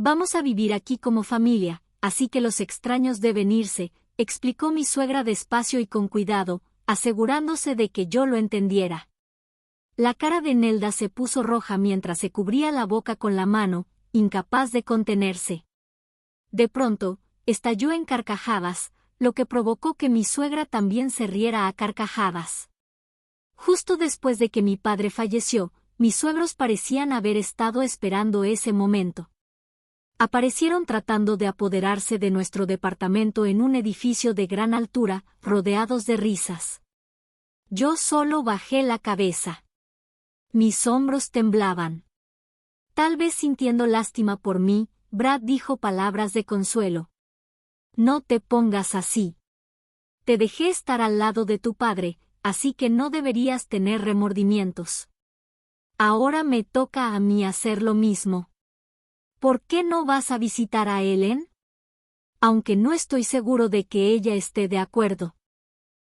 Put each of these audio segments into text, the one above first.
Vamos a vivir aquí como familia, así que los extraños deben irse, explicó mi suegra despacio y con cuidado, asegurándose de que yo lo entendiera. La cara de Nelda se puso roja mientras se cubría la boca con la mano, incapaz de contenerse. De pronto, estalló en carcajadas, lo que provocó que mi suegra también se riera a carcajadas. Justo después de que mi padre falleció, mis suegros parecían haber estado esperando ese momento. Aparecieron tratando de apoderarse de nuestro departamento en un edificio de gran altura, rodeados de risas. Yo solo bajé la cabeza. Mis hombros temblaban. Tal vez sintiendo lástima por mí, Brad dijo palabras de consuelo. No te pongas así. Te dejé estar al lado de tu padre, así que no deberías tener remordimientos. Ahora me toca a mí hacer lo mismo. ¿Por qué no vas a visitar a Ellen? Aunque no estoy seguro de que ella esté de acuerdo.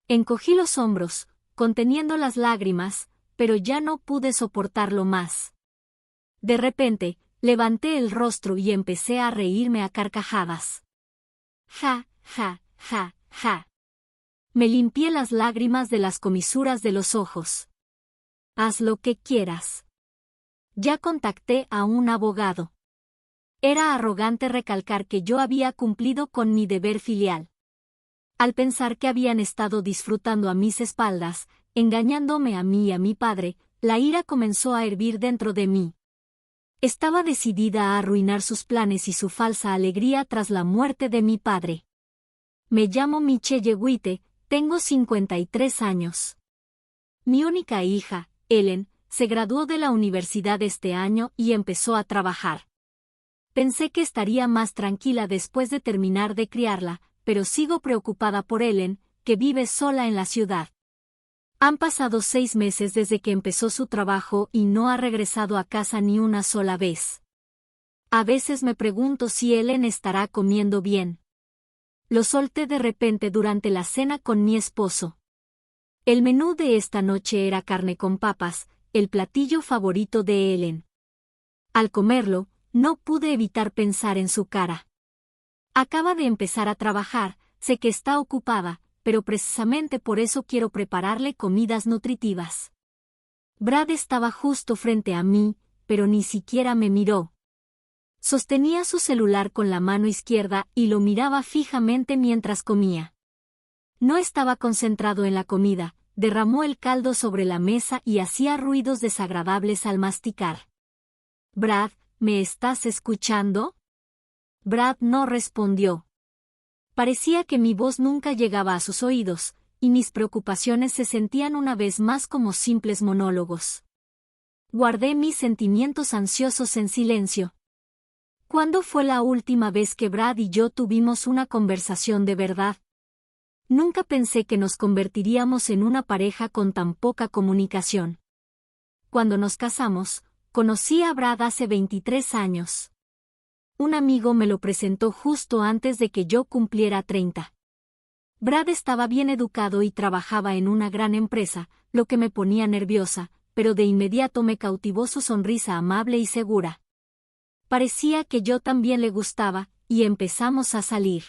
Encogí los hombros, conteniendo las lágrimas, pero ya no pude soportarlo más. De repente, levanté el rostro y empecé a reírme a carcajadas. Ja, ja, ja, ja. Me limpié las lágrimas de las comisuras de los ojos. Haz lo que quieras. Ya contacté a un abogado. Era arrogante recalcar que yo había cumplido con mi deber filial. Al pensar que habían estado disfrutando a mis espaldas, engañándome a mí y a mi padre, la ira comenzó a hervir dentro de mí. Estaba decidida a arruinar sus planes y su falsa alegría tras la muerte de mi padre. Me llamo Michelle Witte, tengo 53 años. Mi única hija, Ellen, se graduó de la universidad este año y empezó a trabajar. Pensé que estaría más tranquila después de terminar de criarla, pero sigo preocupada por Ellen, que vive sola en la ciudad. Han pasado 6 meses desde que empezó su trabajo y no ha regresado a casa ni una sola vez. A veces me pregunto si Ellen estará comiendo bien. Lo solté de repente durante la cena con mi esposo. El menú de esta noche era carne con papas, el platillo favorito de Ellen. Al comerlo, no pude evitar pensar en su cara. Acaba de empezar a trabajar, sé que está ocupada, pero precisamente por eso quiero prepararle comidas nutritivas. Brad estaba justo frente a mí, pero ni siquiera me miró. Sostenía su celular con la mano izquierda y lo miraba fijamente mientras comía. No estaba concentrado en la comida, derramó el caldo sobre la mesa y hacía ruidos desagradables al masticar. Brad, ¿me estás escuchando? Brad no respondió. Parecía que mi voz nunca llegaba a sus oídos, y mis preocupaciones se sentían una vez más como simples monólogos. Guardé mis sentimientos ansiosos en silencio. ¿Cuándo fue la última vez que Brad y yo tuvimos una conversación de verdad? Nunca pensé que nos convertiríamos en una pareja con tan poca comunicación. Cuando nos casamos, conocí a Brad hace 23 años. Un amigo me lo presentó justo antes de que yo cumpliera 30. Brad estaba bien educado y trabajaba en una gran empresa, lo que me ponía nerviosa, pero de inmediato me cautivó su sonrisa amable y segura. Parecía que yo también le gustaba, y empezamos a salir.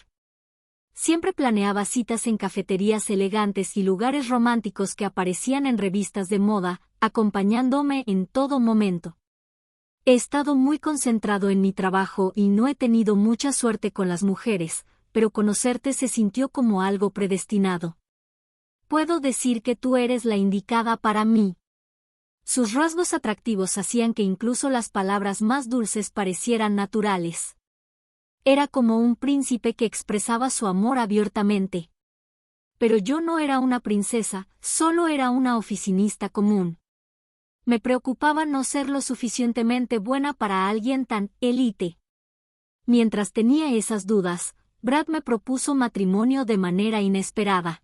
Siempre planeaba citas en cafeterías elegantes y lugares románticos que aparecían en revistas de moda, acompañándome en todo momento. He estado muy concentrado en mi trabajo y no he tenido mucha suerte con las mujeres, pero conocerte se sintió como algo predestinado. Puedo decir que tú eres la indicada para mí. Sus rasgos atractivos hacían que incluso las palabras más dulces parecieran naturales. Era como un príncipe que expresaba su amor abiertamente. Pero yo no era una princesa, solo era una oficinista común. Me preocupaba no ser lo suficientemente buena para alguien tan élite. Mientras tenía esas dudas, Brad me propuso matrimonio de manera inesperada.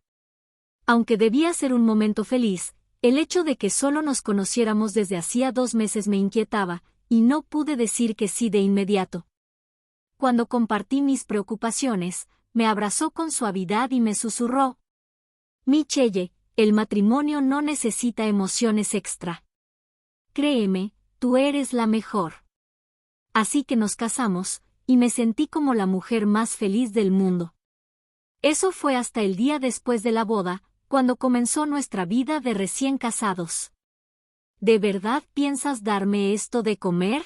Aunque debía ser un momento feliz, el hecho de que solo nos conociéramos desde hacía 2 meses me inquietaba, y no pude decir que sí de inmediato. Cuando compartí mis preocupaciones, me abrazó con suavidad y me susurró: Michelle, el matrimonio no necesita emociones extra. Créeme, tú eres la mejor. Así que nos casamos, y me sentí como la mujer más feliz del mundo. Eso fue hasta el día después de la boda, cuando comenzó nuestra vida de recién casados. ¿De verdad piensas darme esto de comer?,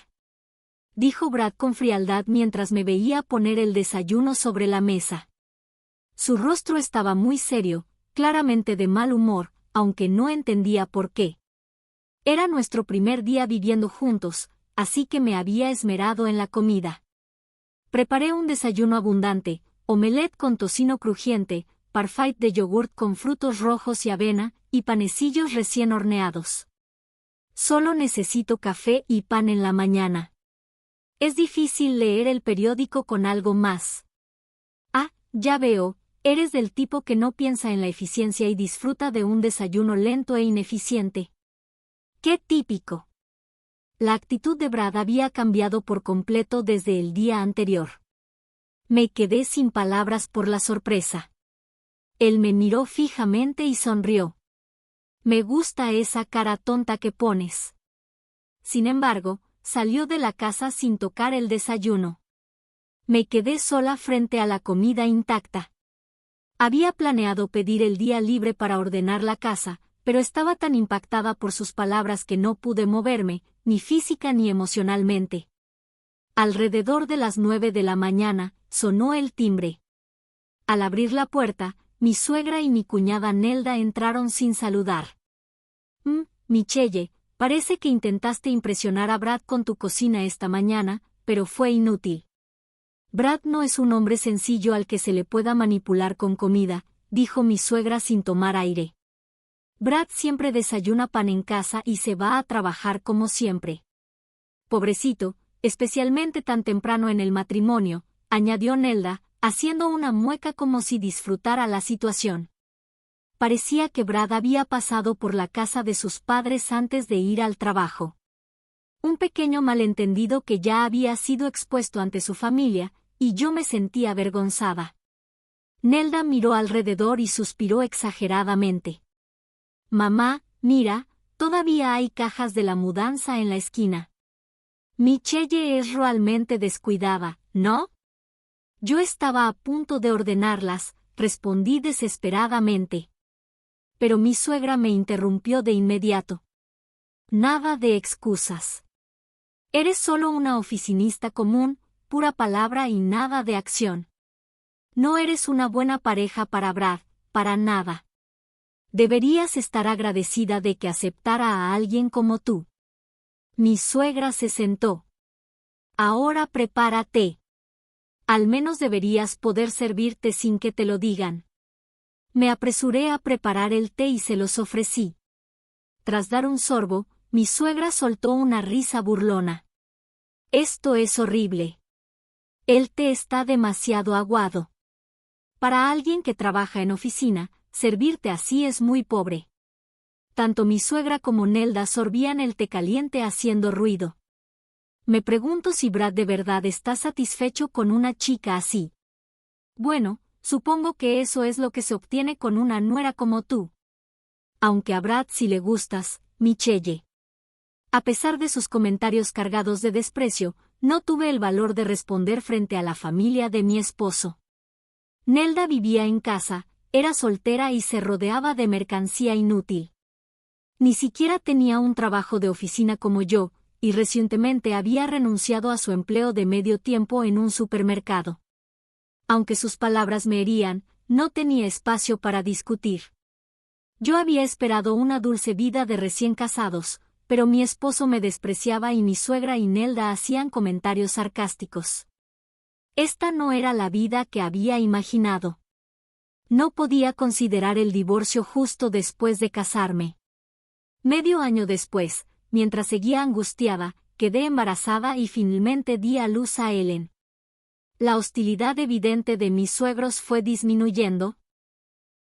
dijo Brad con frialdad mientras me veía poner el desayuno sobre la mesa. Su rostro estaba muy serio, claramente de mal humor, aunque no entendía por qué. Era nuestro primer día viviendo juntos, así que me había esmerado en la comida. Preparé un desayuno abundante, omelette con tocino crujiente, parfait de yogurt con frutos rojos y avena, y panecillos recién horneados. Solo necesito café y pan en la mañana. Es difícil leer el periódico con algo más. Ah, ya veo, eres del tipo que no piensa en la eficiencia y disfruta de un desayuno lento e ineficiente. ¡Qué típico! La actitud de Brad había cambiado por completo desde el día anterior. Me quedé sin palabras por la sorpresa. Él me miró fijamente y sonrió. Me gusta esa cara tonta que pones. Sin embargo, salió de la casa sin tocar el desayuno. Me quedé sola frente a la comida intacta. Había planeado pedir el día libre para ordenar la casa, pero estaba tan impactada por sus palabras que no pude moverme, ni física ni emocionalmente. Alrededor de las 9 de la mañana, sonó el timbre. Al abrir la puerta, mi suegra y mi cuñada Nelda entraron sin saludar. Michelle, parece que intentaste impresionar a Brad con tu cocina esta mañana, pero fue inútil. Brad no es un hombre sencillo al que se le pueda manipular con comida, dijo mi suegra sin tomar aire. Brad siempre desayuna pan en casa y se va a trabajar como siempre. Pobrecito, especialmente tan temprano en el matrimonio, añadió Nelda, haciendo una mueca como si disfrutara la situación. Parecía que Brad había pasado por la casa de sus padres antes de ir al trabajo. Un pequeño malentendido que ya había sido expuesto ante su familia, y yo me sentí avergonzada. Nelda miró alrededor y suspiró exageradamente. Mamá, mira, todavía hay cajas de la mudanza en la esquina. Michelle es realmente descuidada, ¿no? Yo estaba a punto de ordenarlas, respondí desesperadamente. Pero mi suegra me interrumpió de inmediato. Nada de excusas. Eres solo una oficinista común, pura palabra y nada de acción. No eres una buena pareja para Brad, para nada. Deberías estar agradecida de que aceptara a alguien como tú. Mi suegra se sentó. Ahora prepárate. Al menos deberías poder servirte sin que te lo digan. Me apresuré a preparar el té y se los ofrecí. Tras dar un sorbo, mi suegra soltó una risa burlona. Esto es horrible. El té está demasiado aguado. Para alguien que trabaja en oficina, servirte así es muy pobre. Tanto mi suegra como Nelda sorbían el té caliente haciendo ruido. Me pregunto si Brad de verdad está satisfecho con una chica así. Bueno, supongo que eso es lo que se obtiene con una nuera como tú. Aunque a Brad sí le gustas, Michelle. A pesar de sus comentarios cargados de desprecio, no tuve el valor de responder frente a la familia de mi esposo. Nelda vivía en casa, era soltera y se rodeaba de mercancía inútil. Ni siquiera tenía un trabajo de oficina como yo, y recientemente había renunciado a su empleo de medio tiempo en un supermercado. Aunque sus palabras me herían, no tenía espacio para discutir. Yo había esperado una dulce vida de recién casados, pero mi esposo me despreciaba y mi suegra y Nelda hacían comentarios sarcásticos. Esta no era la vida que había imaginado. No podía considerar el divorcio justo después de casarme. Medio año después, mientras seguía angustiada, quedé embarazada y finalmente di a luz a Ellen. La hostilidad evidente de mis suegros fue disminuyendo.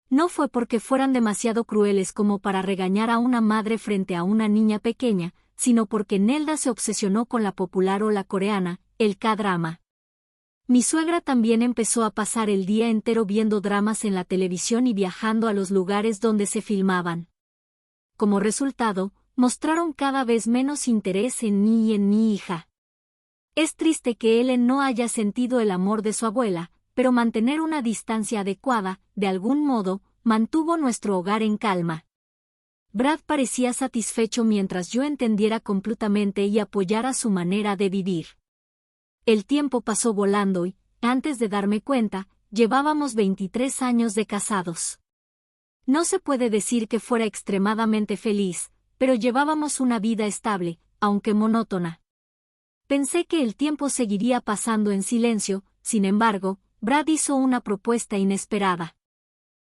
No fue porque fueran demasiado crueles como para regañar a una madre frente a una niña pequeña, sino porque Nelda se obsesionó con la popular ola coreana, el K-drama. Mi suegra también empezó a pasar el día entero viendo dramas en la televisión y viajando a los lugares donde se filmaban. Como resultado, mostraron cada vez menos interés en mí y en mi hija. Es triste que Ellen no haya sentido el amor de su abuela, pero mantener una distancia adecuada, de algún modo, mantuvo nuestro hogar en calma. Brad parecía satisfecho mientras yo entendiera completamente y apoyara su manera de vivir. El tiempo pasó volando y, antes de darme cuenta, llevábamos 23 años de casados. No se puede decir que fuera extremadamente feliz, pero llevábamos una vida estable, aunque monótona. Pensé que el tiempo seguiría pasando en silencio, sin embargo, Brad hizo una propuesta inesperada.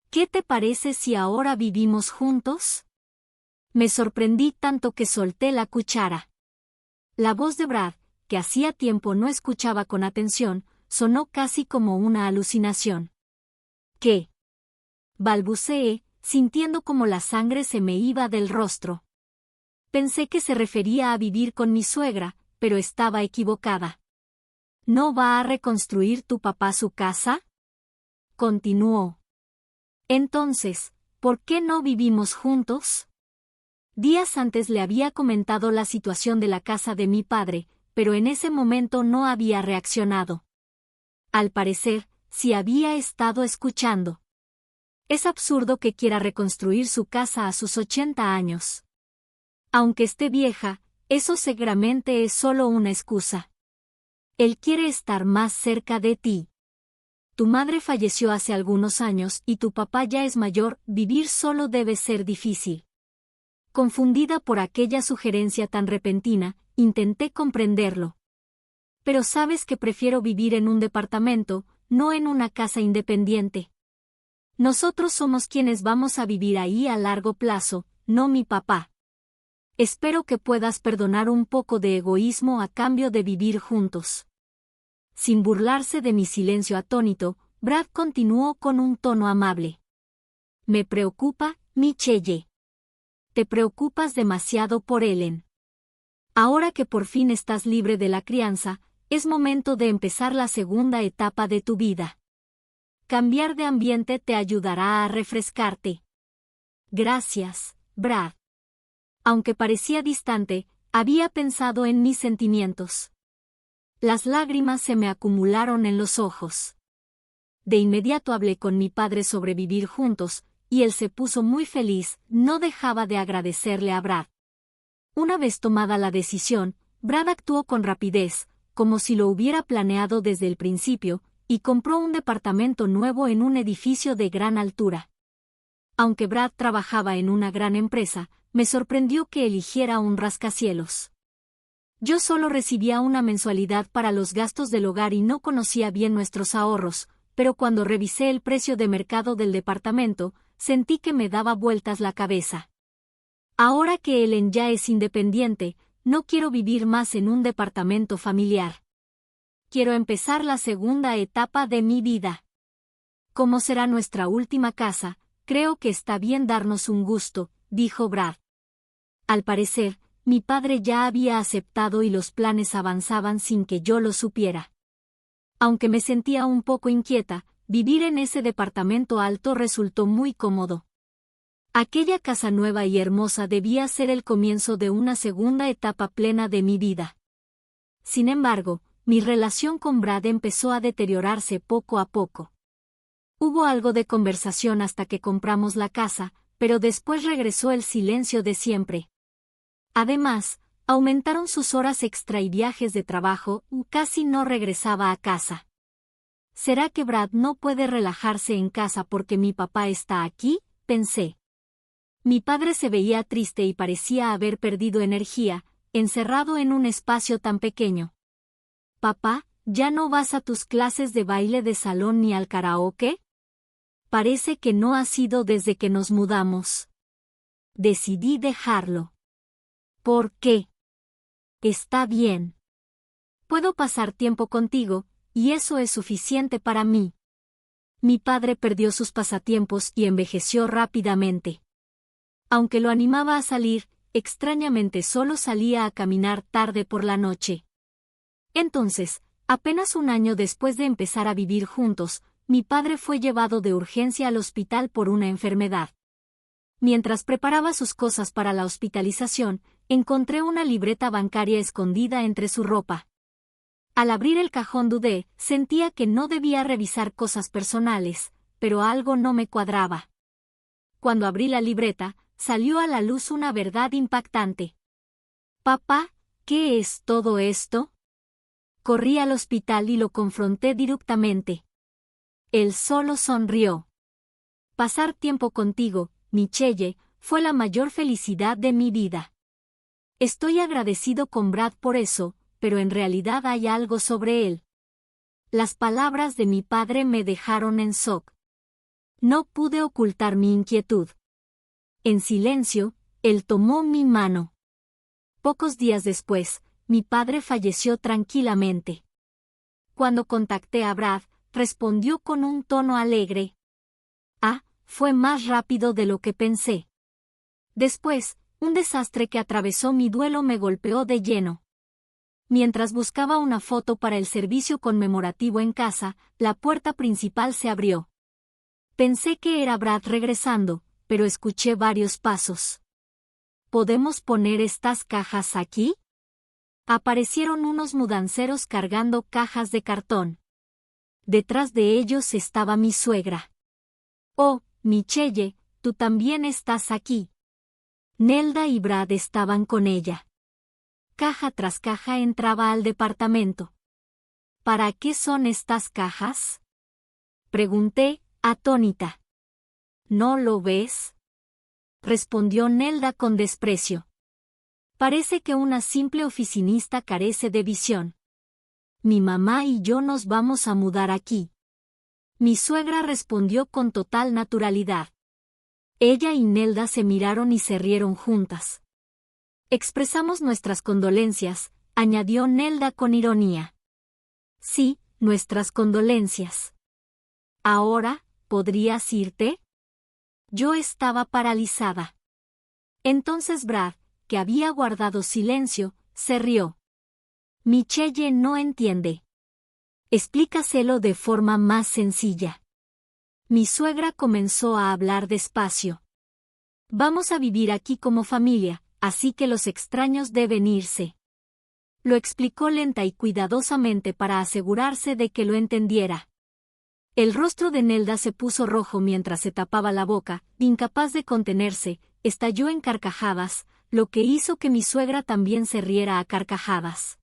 ¿Qué te parece si ahora vivimos juntos? Me sorprendí tanto que solté la cuchara. La voz de Brad, que hacía tiempo no escuchaba con atención, sonó casi como una alucinación. ¿Qué? Balbuceé, sintiendo como la sangre se me iba del rostro. Pensé que se refería a vivir con mi suegra, pero estaba equivocada. ¿No va a reconstruir tu papá su casa? Continuó. Entonces, ¿por qué no vivimos juntos? Días antes le había comentado la situación de la casa de mi padre, pero en ese momento no había reaccionado. Al parecer, sí había estado escuchando. Es absurdo que quiera reconstruir su casa a sus 80 años. Aunque esté vieja, eso seguramente es solo una excusa. Él quiere estar más cerca de ti. Tu madre falleció hace algunos años y tu papá ya es mayor, vivir solo debe ser difícil. Confundida por aquella sugerencia tan repentina, intenté comprenderlo. Pero sabes que prefiero vivir en un departamento, no en una casa independiente. Nosotros somos quienes vamos a vivir ahí a largo plazo, no mi papá. Espero que puedas perdonar un poco de egoísmo a cambio de vivir juntos. Sin burlarse de mi silencio atónito, Brad continuó con un tono amable. Me preocupa, Michelle. Te preocupas demasiado por Ellen. Ahora que por fin estás libre de la crianza, es momento de empezar la segunda etapa de tu vida. Cambiar de ambiente te ayudará a refrescarte. Gracias, Brad. Aunque parecía distante, había pensado en mis sentimientos. Las lágrimas se me acumularon en los ojos. De inmediato hablé con mi padre sobre vivir juntos, y él se puso muy feliz, no dejaba de agradecerle a Brad. Una vez tomada la decisión, Brad actuó con rapidez, como si lo hubiera planeado desde el principio, y compró un departamento nuevo en un edificio de gran altura. Aunque Brad trabajaba en una gran empresa, me sorprendió que eligiera un rascacielos. Yo solo recibía una mensualidad para los gastos del hogar y no conocía bien nuestros ahorros, pero cuando revisé el precio de mercado del departamento, sentí que me daba vueltas la cabeza. Ahora que Ellen ya es independiente, no quiero vivir más en un departamento familiar. Quiero empezar la segunda etapa de mi vida. Como será nuestra última casa, creo que está bien darnos un gusto, dijo Brad. Al parecer, mi padre ya había aceptado y los planes avanzaban sin que yo lo supiera. Aunque me sentía un poco inquieta, vivir en ese departamento alto resultó muy cómodo. Aquella casa nueva y hermosa debía ser el comienzo de una segunda etapa plena de mi vida. Sin embargo, mi relación con Brad empezó a deteriorarse poco a poco. Hubo algo de conversación hasta que compramos la casa, pero después regresó el silencio de siempre. Además, aumentaron sus horas extra y viajes de trabajo, casi no regresaba a casa. ¿Será que Brad no puede relajarse en casa porque mi papá está aquí?, pensé. Mi padre se veía triste y parecía haber perdido energía, encerrado en un espacio tan pequeño. Papá, ¿ya no vas a tus clases de baile de salón ni al karaoke? Parece que no ha sido desde que nos mudamos. Decidí dejarlo. ¿Por qué? Está bien. Puedo pasar tiempo contigo, y eso es suficiente para mí. Mi padre perdió sus pasatiempos y envejeció rápidamente. Aunque lo animaba a salir, extrañamente solo salía a caminar tarde por la noche. Entonces, apenas un año después de empezar a vivir juntos, mi padre fue llevado de urgencia al hospital por una enfermedad. Mientras preparaba sus cosas para la hospitalización, encontré una libreta bancaria escondida entre su ropa. Al abrir el cajón dudé, sentía que no debía revisar cosas personales, pero algo no me cuadraba. Cuando abrí la libreta, salió a la luz una verdad impactante. Papá, ¿qué es todo esto? Corrí al hospital y lo confronté directamente. Él solo sonrió. Pasar tiempo contigo, Michelle, fue la mayor felicidad de mi vida. Estoy agradecido con Brad por eso, pero en realidad hay algo sobre él. Las palabras de mi padre me dejaron en shock. No pude ocultar mi inquietud. En silencio, él tomó mi mano. Pocos días después, mi padre falleció tranquilamente. Cuando contacté a Brad, respondió con un tono alegre. Ah, fue más rápido de lo que pensé. Después, un desastre que atravesó mi duelo me golpeó de lleno. Mientras buscaba una foto para el servicio conmemorativo en casa, la puerta principal se abrió. Pensé que era Brad regresando, pero escuché varios pasos. ¿Podemos poner estas cajas aquí? Aparecieron unos mudanceros cargando cajas de cartón. Detrás de ellos estaba mi suegra. Oh, Michelle, tú también estás aquí. Nelda y Brad estaban con ella. Caja tras caja entraba al departamento. ¿Para qué son estas cajas? Pregunté, atónita. ¿No lo ves? Respondió Nelda con desprecio. Parece que una simple oficinista carece de visión. Mi mamá y yo nos vamos a mudar aquí. Mi suegra respondió con total naturalidad. Ella y Nelda se miraron y se rieron juntas. Expresamos nuestras condolencias, añadió Nelda con ironía. Sí, nuestras condolencias. Ahora, ¿podrías irte? Yo estaba paralizada. Entonces Brad, que había guardado silencio, se rió. Michelle no entiende. Explícaselo de forma más sencilla. Mi suegra comenzó a hablar despacio. Vamos a vivir aquí como familia, así que los extraños deben irse. Lo explicó lenta y cuidadosamente para asegurarse de que lo entendiera. El rostro de Nelda se puso rojo mientras se tapaba la boca, incapaz de contenerse, estalló en carcajadas, lo que hizo que mi suegra también se riera a carcajadas.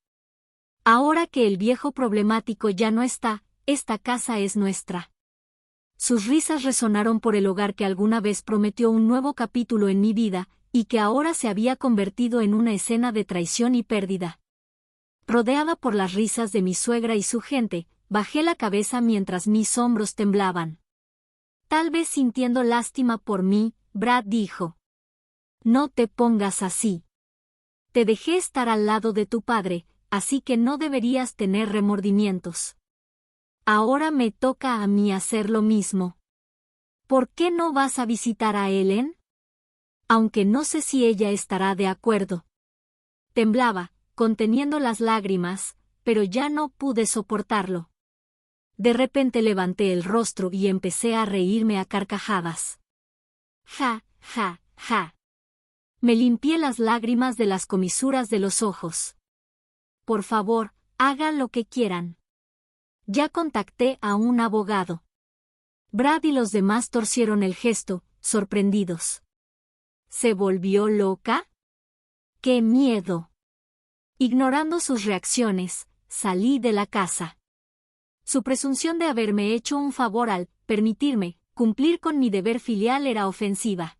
Ahora que el viejo problemático ya no está, esta casa es nuestra. Sus risas resonaron por el hogar que alguna vez prometió un nuevo capítulo en mi vida, y que ahora se había convertido en una escena de traición y pérdida. Rodeada por las risas de mi suegra y su gente, bajé la cabeza mientras mis hombros temblaban. Tal vez sintiendo lástima por mí, Brad dijo. No te pongas así. Te dejé estar al lado de tu padre, así que no deberías tener remordimientos. Ahora me toca a mí hacer lo mismo. ¿Por qué no vas a visitar a Ellen? Aunque no sé si ella estará de acuerdo. Temblaba, conteniendo las lágrimas, pero ya no pude soportarlo. De repente levanté el rostro y empecé a reírme a carcajadas. Ja, ja, ja. Me limpié las lágrimas de las comisuras de los ojos. Por favor, hagan lo que quieran. Ya contacté a un abogado. Brad y los demás torcieron el gesto, sorprendidos. ¿Se volvió loca? ¡Qué miedo! Ignorando sus reacciones, salí de la casa. Su presunción de haberme hecho un favor al permitirme cumplir con mi deber filial era ofensiva.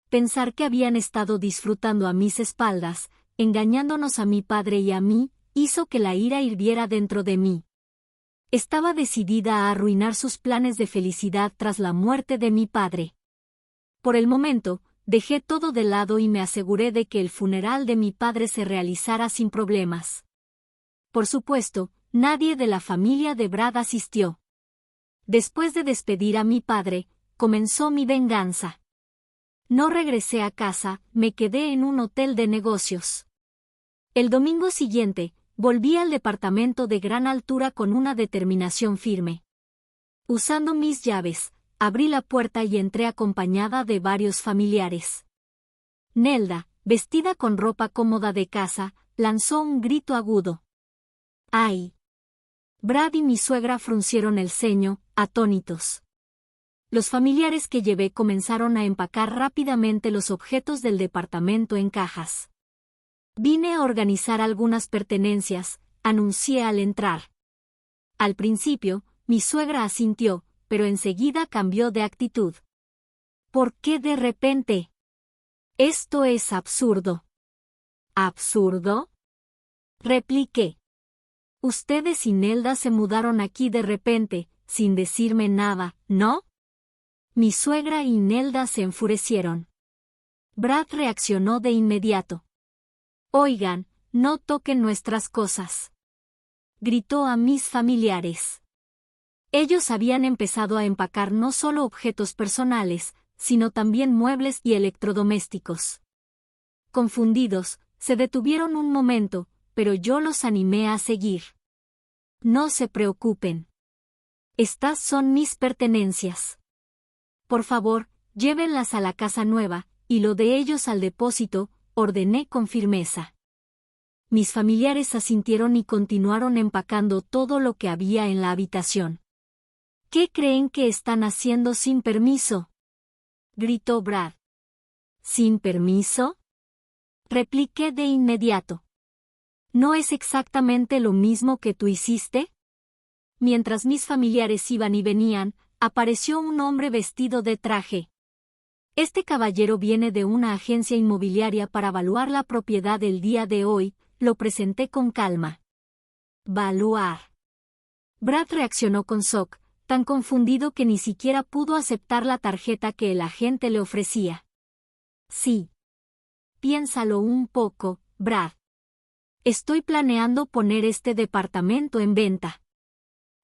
Pensar que habían estado disfrutando a mis espaldas, engañándonos a mi padre y a mí, hizo que la ira hirviera dentro de mí. Estaba decidida a arruinar sus planes de felicidad tras la muerte de mi padre. Por el momento, dejé todo de lado y me aseguré de que el funeral de mi padre se realizara sin problemas. Por supuesto, nadie de la familia de Brad asistió. Después de despedir a mi padre, comenzó mi venganza. No regresé a casa, me quedé en un hotel de negocios. El domingo siguiente, volví al departamento de gran altura con una determinación firme. Usando mis llaves, abrí la puerta y entré acompañada de varios familiares. Nelda, vestida con ropa cómoda de casa, lanzó un grito agudo. ¡Ay! Brad y mi suegra fruncieron el ceño, atónitos. Los familiares que llevé comenzaron a empacar rápidamente los objetos del departamento en cajas. Vine a organizar algunas pertenencias, anuncié al entrar. Al principio, mi suegra asintió, pero enseguida cambió de actitud. ¿Por qué de repente? Esto es absurdo. ¿Absurdo? Repliqué. Ustedes y Nelda se mudaron aquí de repente, sin decirme nada, ¿no? Mi suegra y Nelda se enfurecieron. Brad reaccionó de inmediato. Oigan, no toquen nuestras cosas. Gritó a mis familiares. Ellos habían empezado a empacar no solo objetos personales, sino también muebles y electrodomésticos. Confundidos, se detuvieron un momento, pero yo los animé a seguir. No se preocupen. Estas son mis pertenencias. Por favor, llévenlas a la casa nueva, y lo de ellos al depósito, ordené con firmeza. Mis familiares asintieron y continuaron empacando todo lo que había en la habitación. ¿Qué creen que están haciendo sin permiso?, gritó Brad. ¿Sin permiso?, repliqué de inmediato. ¿No es exactamente lo mismo que tú hiciste? Mientras mis familiares iban y venían, apareció un hombre vestido de traje. Este caballero viene de una agencia inmobiliaria para evaluar la propiedad el día de hoy, lo presenté con calma. ¿Valuar? Brad reaccionó con shock, tan confundido que ni siquiera pudo aceptar la tarjeta que el agente le ofrecía. Sí. Piénsalo un poco, Brad. Estoy planeando poner este departamento en venta.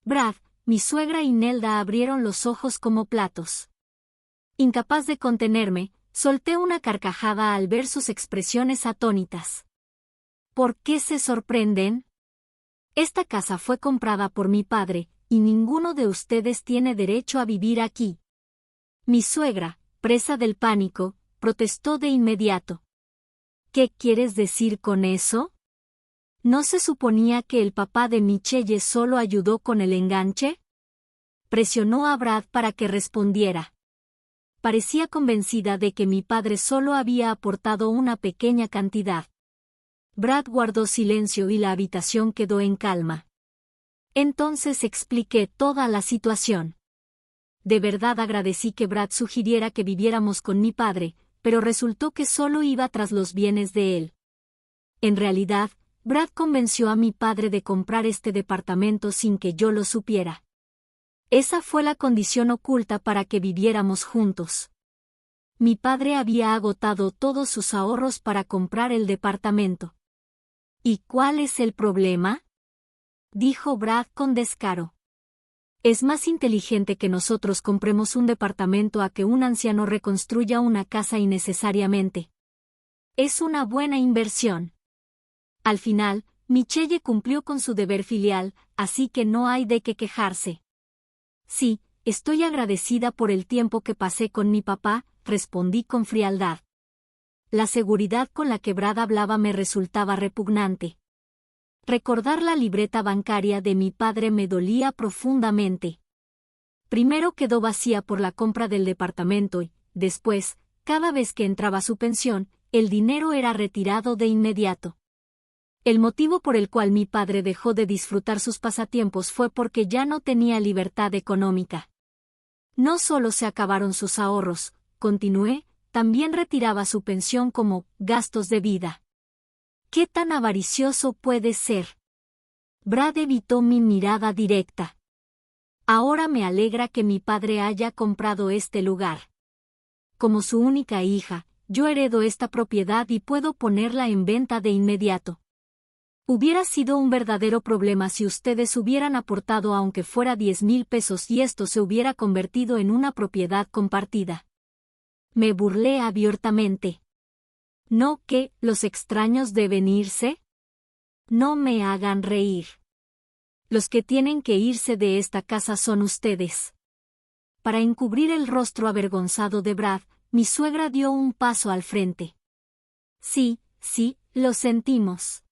Brad, mi suegra y Nelda abrieron los ojos como platos. Incapaz de contenerme, solté una carcajada al ver sus expresiones atónitas. ¿Por qué se sorprenden? Esta casa fue comprada por mi padre, y ninguno de ustedes tiene derecho a vivir aquí. Mi suegra, presa del pánico, protestó de inmediato. ¿Qué quieres decir con eso? ¿No se suponía que el papá de Michelle solo ayudó con el enganche? Presionó a Brad para que respondiera. Parecía convencida de que mi padre solo había aportado una pequeña cantidad. Brad guardó silencio y la habitación quedó en calma. Entonces expliqué toda la situación. De verdad agradecí que Brad sugiriera que viviéramos con mi padre, pero resultó que solo iba tras los bienes de él. En realidad, Brad convenció a mi padre de comprar este departamento sin que yo lo supiera. Esa fue la condición oculta para que viviéramos juntos. Mi padre había agotado todos sus ahorros para comprar el departamento. ¿Y cuál es el problema?, dijo Brad con descaro. Es más inteligente que nosotros compremos un departamento a que un anciano reconstruya una casa innecesariamente. Es una buena inversión. Al final, Michelle cumplió con su deber filial, así que no hay de qué quejarse. Sí, estoy agradecida por el tiempo que pasé con mi papá, respondí con frialdad. La seguridad con la que Brad hablaba me resultaba repugnante. Recordar la libreta bancaria de mi padre me dolía profundamente. Primero quedó vacía por la compra del departamento y, después, cada vez que entraba su pensión, el dinero era retirado de inmediato. El motivo por el cual mi padre dejó de disfrutar sus pasatiempos fue porque ya no tenía libertad económica. No solo se acabaron sus ahorros, continué, también retiraba su pensión como gastos de vida. ¿Qué tan avaricioso puede ser? Brad evitó mi mirada directa. Ahora me alegra que mi padre haya comprado este lugar. Como su única hija, yo heredo esta propiedad y puedo ponerla en venta de inmediato. Hubiera sido un verdadero problema si ustedes hubieran aportado aunque fuera 10,000 pesos y esto se hubiera convertido en una propiedad compartida. Me burlé abiertamente. ¿No que los extraños deben irse? No me hagan reír. Los que tienen que irse de esta casa son ustedes. Para encubrir el rostro avergonzado de Brad, mi suegra dio un paso al frente. Sí, lo sentimos.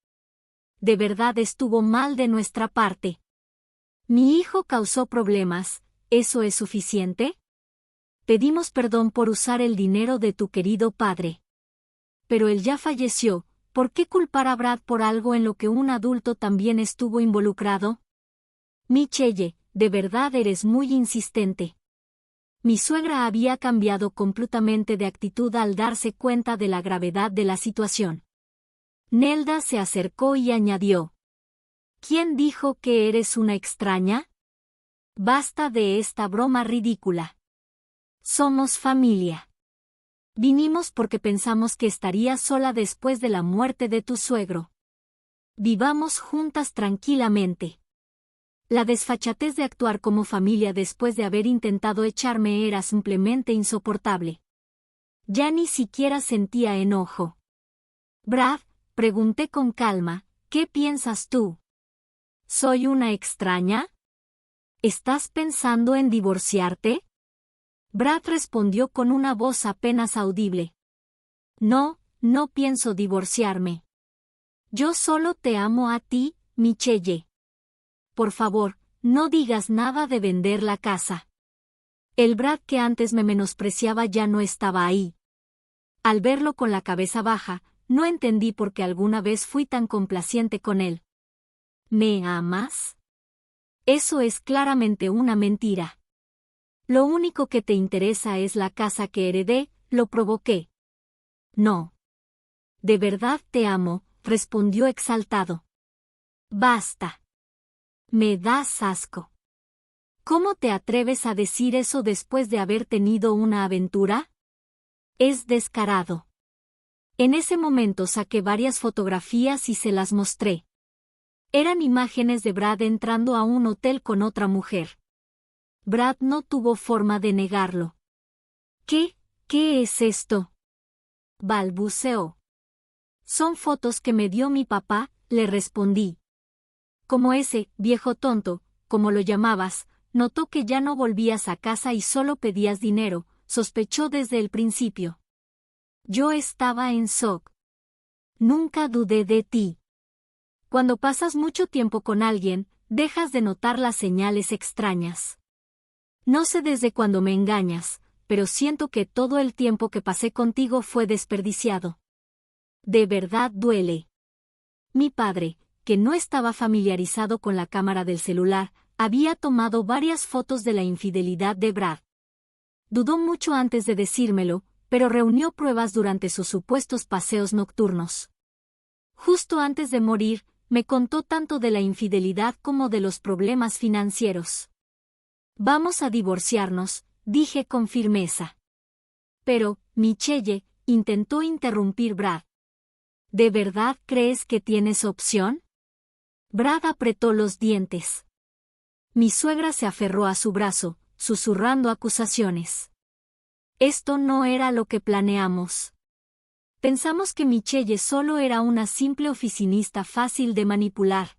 De verdad estuvo mal de nuestra parte. Mi hijo causó problemas, ¿eso es suficiente? Pedimos perdón por usar el dinero de tu querido padre. Pero él ya falleció, ¿por qué culpar a Brad por algo en lo que un adulto también estuvo involucrado? Michelle, de verdad eres muy insistente. Mi suegra había cambiado completamente de actitud al darse cuenta de la gravedad de la situación. Nelda se acercó y añadió: ¿Quién dijo que eres una extraña? Basta de esta broma ridícula. Somos familia. Vinimos porque pensamos que estarías sola después de la muerte de tu suegro. Vivamos juntas tranquilamente. La desfachatez de actuar como familia después de haber intentado echarme era simplemente insoportable. Ya ni siquiera sentía enojo. Brad, pregunté con calma, ¿qué piensas tú? ¿Soy una extraña? ¿Estás pensando en divorciarte? Brad respondió con una voz apenas audible. No, no pienso divorciarme. Yo solo te amo a ti, Michelle. Por favor, no digas nada de vender la casa. El Brad que antes me menospreciaba ya no estaba ahí. Al verlo con la cabeza baja, no entendí por qué alguna vez fui tan complaciente con él. ¿Me amas? Eso es claramente una mentira. Lo único que te interesa es la casa que heredé, lo provoqué. No. De verdad te amo, respondió exaltado. Basta. Me das asco. ¿Cómo te atreves a decir eso después de haber tenido una aventura? Es descarado. En ese momento saqué varias fotografías y se las mostré. Eran imágenes de Brad entrando a un hotel con otra mujer. Brad no tuvo forma de negarlo. ¿Qué es esto? Balbuceó. Son fotos que me dio mi papá, le respondí. Como ese viejo tonto, como lo llamabas, notó que ya no volvías a casa y solo pedías dinero, sospechó desde el principio. Yo estaba en shock. Nunca dudé de ti. Cuando pasas mucho tiempo con alguien, dejas de notar las señales extrañas. No sé desde cuándo me engañas, pero siento que todo el tiempo que pasé contigo fue desperdiciado. De verdad duele. Mi padre, que no estaba familiarizado con la cámara del celular, había tomado varias fotos de la infidelidad de Brad. Dudó mucho antes de decírmelo, pero reunió pruebas durante sus supuestos paseos nocturnos. Justo antes de morir, me contó tanto de la infidelidad como de los problemas financieros. Vamos a divorciarnos, dije con firmeza. Pero, Michelle, intentó interrumpir Brad. ¿De verdad crees que tienes opción? Brad apretó los dientes. Mi suegra se aferró a su brazo, susurrando acusaciones. Esto no era lo que planeamos. Pensamos que Michelle solo era una simple oficinista fácil de manipular.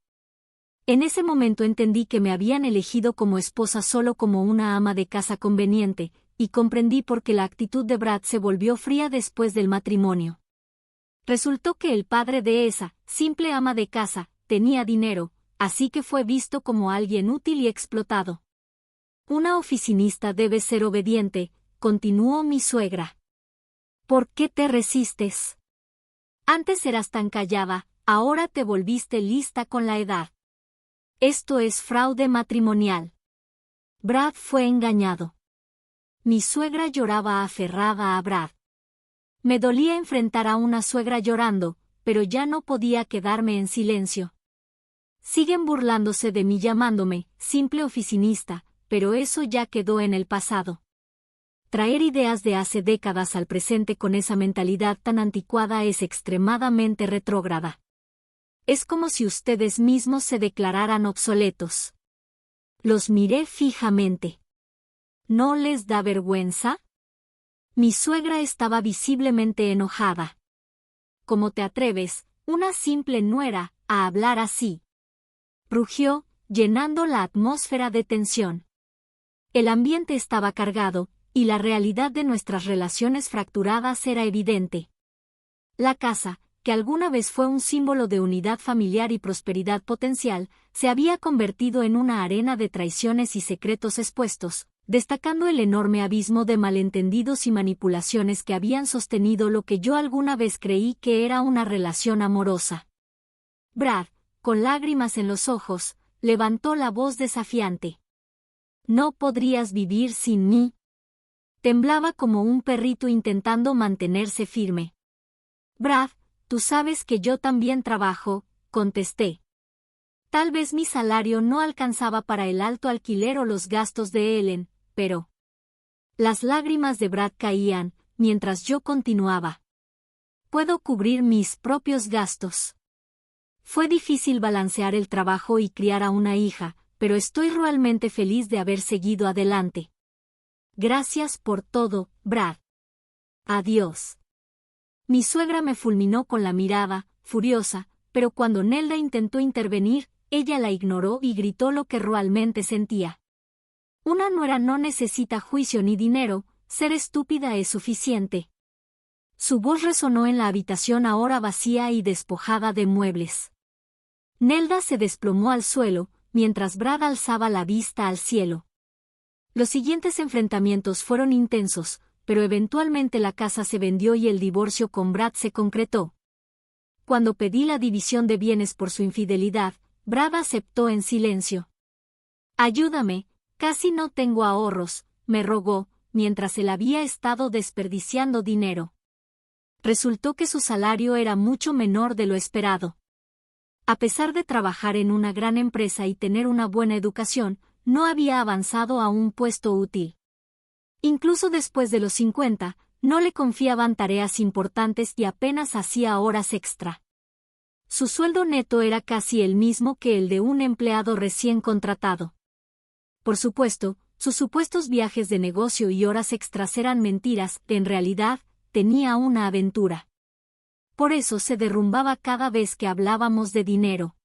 En ese momento entendí que me habían elegido como esposa solo como una ama de casa conveniente, y comprendí por qué la actitud de Brad se volvió fría después del matrimonio. Resultó que el padre de esa, simple ama de casa, tenía dinero, así que fue visto como alguien útil y explotado. Una oficinista debe ser obediente, continuó mi suegra. ¿Por qué te resistes? Antes eras tan callada, ahora te volviste lista con la edad. Esto es fraude matrimonial. Brad fue engañado. Mi suegra lloraba aferrada a Brad. Me dolía enfrentar a una suegra llorando, pero ya no podía quedarme en silencio. Siguen burlándose de mí llamándome simple oficinista, pero eso ya quedó en el pasado. Traer ideas de hace décadas al presente con esa mentalidad tan anticuada es extremadamente retrógrada. Es como si ustedes mismos se declararan obsoletos. Los miré fijamente. ¿No les da vergüenza? Mi suegra estaba visiblemente enojada. ¿Cómo te atreves, una simple nuera, a hablar así? Rugió, llenando la atmósfera de tensión. El ambiente estaba cargado, y la realidad de nuestras relaciones fracturadas era evidente. La casa, que alguna vez fue un símbolo de unidad familiar y prosperidad potencial, se había convertido en una arena de traiciones y secretos expuestos, destacando el enorme abismo de malentendidos y manipulaciones que habían sostenido lo que yo alguna vez creí que era una relación amorosa. Brad, con lágrimas en los ojos, levantó la voz desafiante. «¿No podrías vivir sin mí?» Temblaba como un perrito intentando mantenerse firme. «Brad, tú sabes que yo también trabajo», contesté. Tal vez mi salario no alcanzaba para el alto alquiler o los gastos de Ellen, pero... Las lágrimas de Brad caían, mientras yo continuaba. «Puedo cubrir mis propios gastos». Fue difícil balancear el trabajo y criar a una hija, pero estoy realmente feliz de haber seguido adelante. Gracias por todo, Brad. Adiós. Mi suegra me fulminó con la mirada, furiosa, pero cuando Nelda intentó intervenir, ella la ignoró y gritó lo que realmente sentía. Una nuera no necesita juicio ni dinero, ser estúpida es suficiente. Su voz resonó en la habitación ahora vacía y despojada de muebles. Nelda se desplomó al suelo, mientras Brad alzaba la vista al cielo. Los siguientes enfrentamientos fueron intensos, pero eventualmente la casa se vendió y el divorcio con Brad se concretó. Cuando pedí la división de bienes por su infidelidad, Brad aceptó en silencio. «Ayúdame, casi no tengo ahorros», me rogó, mientras él había estado desperdiciando dinero. Resultó que su salario era mucho menor de lo esperado. A pesar de trabajar en una gran empresa y tener una buena educación, no había avanzado a un puesto útil. Incluso después de los 50, no le confiaban tareas importantes y apenas hacía horas extra. Su sueldo neto era casi el mismo que el de un empleado recién contratado. Por supuesto, sus supuestos viajes de negocio y horas extras eran mentiras, en realidad, tenía una aventura. Por eso se derrumbaba cada vez que hablábamos de dinero.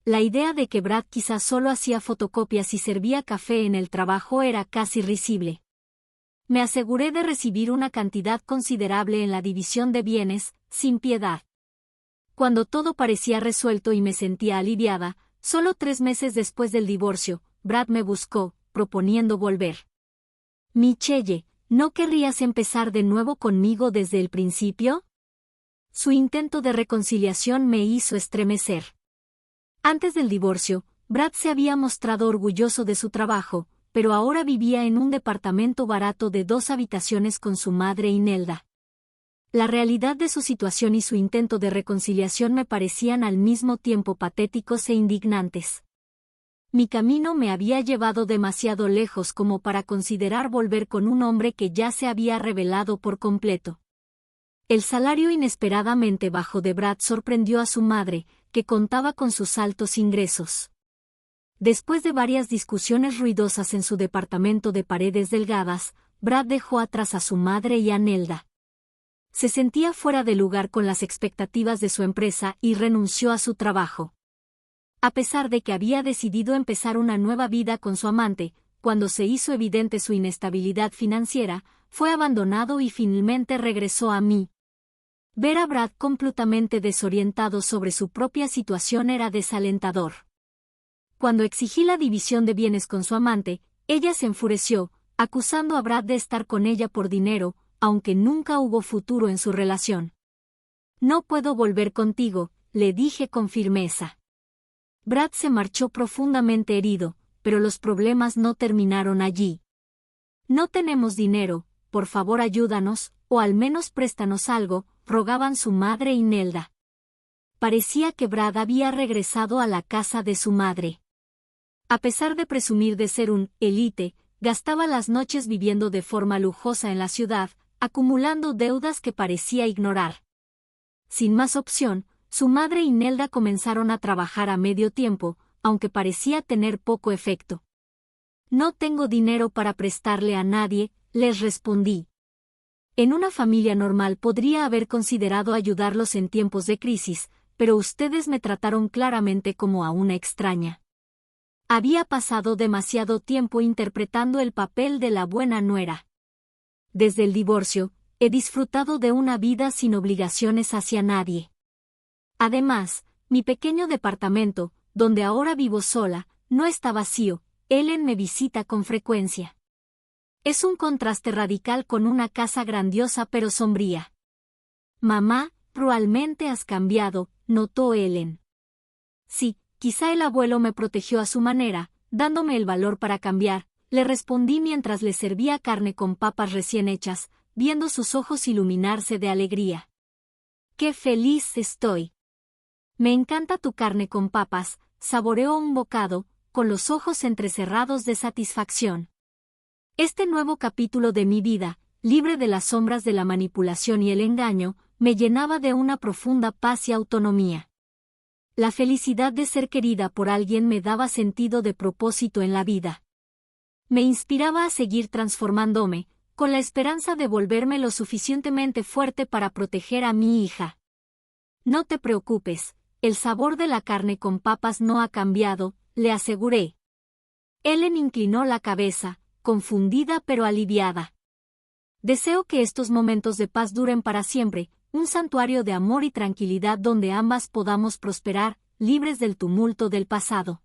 La idea de que Brad quizás solo hacía fotocopias y servía café en el trabajo era casi risible. Me aseguré de recibir una cantidad considerable en la división de bienes, sin piedad. Cuando todo parecía resuelto y me sentía aliviada, solo 3 meses después del divorcio, Brad me buscó, proponiendo volver. «Michelle, ¿no querrías empezar de nuevo conmigo desde el principio?» Su intento de reconciliación me hizo estremecer. Antes del divorcio, Brad se había mostrado orgulloso de su trabajo, pero ahora vivía en un departamento barato de 2 habitaciones con su madre y Nelda. La realidad de su situación y su intento de reconciliación me parecían al mismo tiempo patéticos e indignantes. Mi camino me había llevado demasiado lejos como para considerar volver con un hombre que ya se había revelado por completo. El salario inesperadamente bajo de Brad sorprendió a su madre, que contaba con sus altos ingresos. Después de varias discusiones ruidosas en su departamento de paredes delgadas, Brad dejó atrás a su madre y a Nelda. Se sentía fuera de lugar con las expectativas de su empresa y renunció a su trabajo. A pesar de que había decidido empezar una nueva vida con su amante, cuando se hizo evidente su inestabilidad financiera, fue abandonado y finalmente regresó a mí. Ver a Brad completamente desorientado sobre su propia situación era desalentador. Cuando exigí la división de bienes con su amante, ella se enfureció, acusando a Brad de estar con ella por dinero, aunque nunca hubo futuro en su relación. «No puedo volver contigo», le dije con firmeza. Brad se marchó profundamente herido, pero los problemas no terminaron allí. «No tenemos dinero, por favor ayúdanos, o al menos préstanos algo», rogaban su madre y Nelda. Parecía que Brad había regresado a la casa de su madre. A pesar de presumir de ser un élite, gastaba las noches viviendo de forma lujosa en la ciudad, acumulando deudas que parecía ignorar. Sin más opción, su madre y Nelda comenzaron a trabajar a medio tiempo, aunque parecía tener poco efecto. «No tengo dinero para prestarle a nadie», les respondí. En una familia normal podría haber considerado ayudarlos en tiempos de crisis, pero ustedes me trataron claramente como a una extraña. Había pasado demasiado tiempo interpretando el papel de la buena nuera. Desde el divorcio, he disfrutado de una vida sin obligaciones hacia nadie. Además, mi pequeño departamento, donde ahora vivo sola, no está vacío. Ellen me visita con frecuencia. Es un contraste radical con una casa grandiosa pero sombría. Mamá, probablemente has cambiado, notó Ellen. Sí, quizá el abuelo me protegió a su manera, dándome el valor para cambiar, le respondí mientras le servía carne con papas recién hechas, viendo sus ojos iluminarse de alegría. ¡Qué feliz estoy! Me encanta tu carne con papas, saboreó un bocado, con los ojos entrecerrados de satisfacción. Este nuevo capítulo de mi vida, libre de las sombras de la manipulación y el engaño, me llenaba de una profunda paz y autonomía. La felicidad de ser querida por alguien me daba sentido de propósito en la vida. Me inspiraba a seguir transformándome, con la esperanza de volverme lo suficientemente fuerte para proteger a mi hija. No te preocupes, el sabor de la carne con papas no ha cambiado, le aseguré. Ellen inclinó la cabeza, confundida pero aliviada. Deseo que estos momentos de paz duren para siempre, un santuario de amor y tranquilidad donde ambas podamos prosperar, libres del tumulto del pasado.